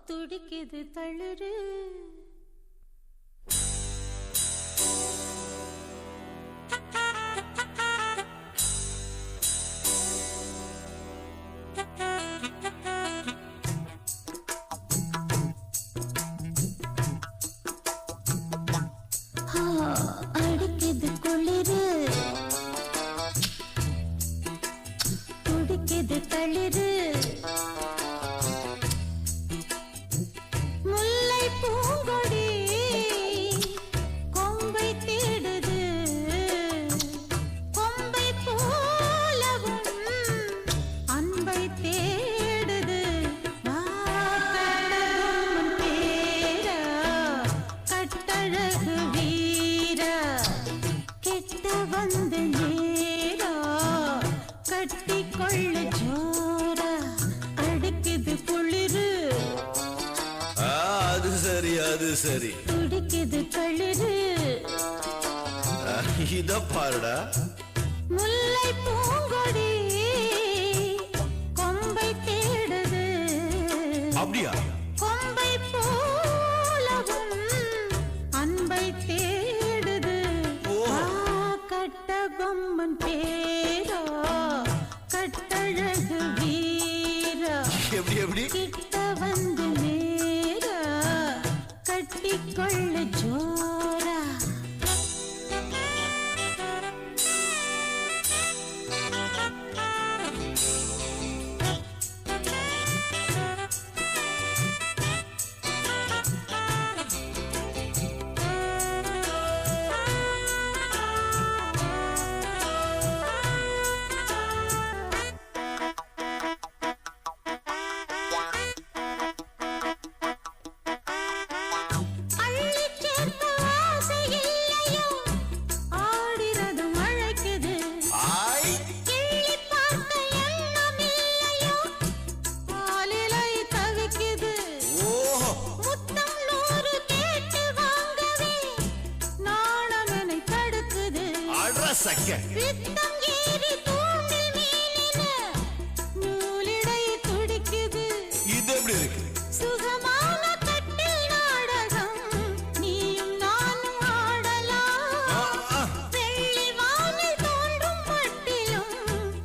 துடிக்குது தளரு அடிக்குது குளிரு துடிக்குது தளிரு முல்லை பூங்கொடி கொம்பை தேடுது கொம்பை போலவும் அன்பை தேடுது பேரா கட்டழகு வீரா கெட்ட வந்து நேரா கட்டி கொள்ளு ஜோரா அடிக்குது குளிரு அது சரி அது சரி துடிக்குது தளிரு இத பாருடா முல்லை பூங்கொடி கொம்பை தேடுது அப்படியா கொம்பை போலவும் அன்பை தேடுது கட்ட பொம்மன் பேரா கட்டழகு வீரா எப்படி எப்படி கிட்ட வந்து நேரா கட்டிக்கொள்ளு ஜோரா இது எப்படி இருக்கு சுகமான கட்டில் நாடகம் நீயும் நானும் ஆடலாம் வெள்ளி வானில் தோன்றும் மட்டிலும்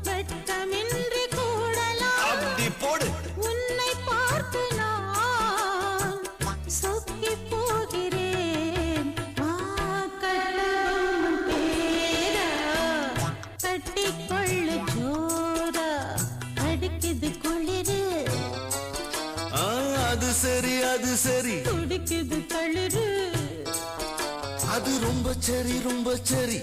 வெட்டமின்றி கூடலாம் அப்படி போடு உன்னை பார்த்து நான் சொக்கி போகிறேன் கட்டபொம்மன் பேரா கட்டிக்கொள்ளு ஜோரா அடிக்குது குளிரு அது சரி அது சரி துடிக்குது தளிரு அது ரொம்ப சரி ரொம்ப சரி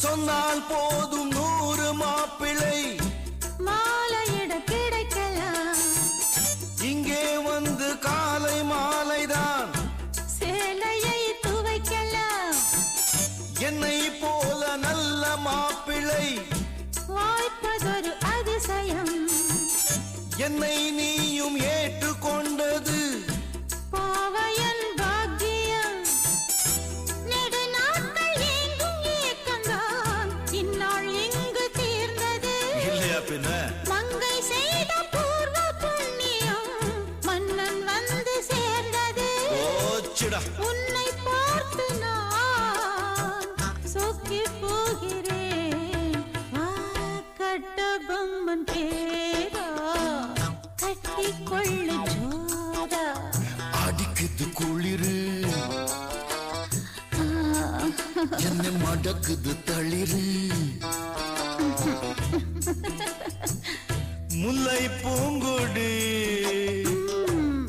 சொன்னால் போதும் 100 மாப்பிள்ளை மாலையிட கிடைக்கலாம் இங்கே வந்து காலை மாலைதான் சேலையை துவைக்கலாம் என்னை போல நல்ல மாப்பிள்ளை வாய்ப்பதொரு அதிசயம் என்னை நீயும் ஏற்றுக்கொண்டது பாவையன் பாக்கியம் நெடுநாட்கள் எங்கும் ஏக்கம்தான் இந்நாள் இங்கு தீர்ந்தது இல்லையா பின்ன மங்கை செய்த பூர்வ புண்ணியம் மன்னன் வந்து சேர்ந்தது ஓச்சுடா உன்னை பார்த்து நான் சொக்கி போகிறேன் கட்டபொம்மன் பேரா கட்டிக்கொள்ளு ஜோரா அடிக்குது குளிரு என்னை மடக்குது தளிரு முல்லை பூங்கொடி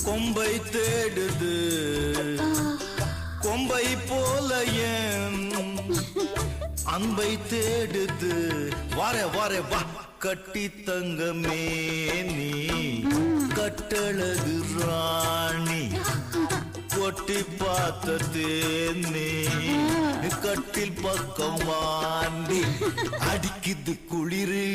கொம்பை தேடுது கொம்பை போல என் அன்பை தேடுது வாரே வாரே வா கட்டி தங்கமே நீ கட்டழகு ராணி கொட்டி பார்த்த தேனே கட்டில் பக்கம் வாண்டி அடிக்குது குளிரு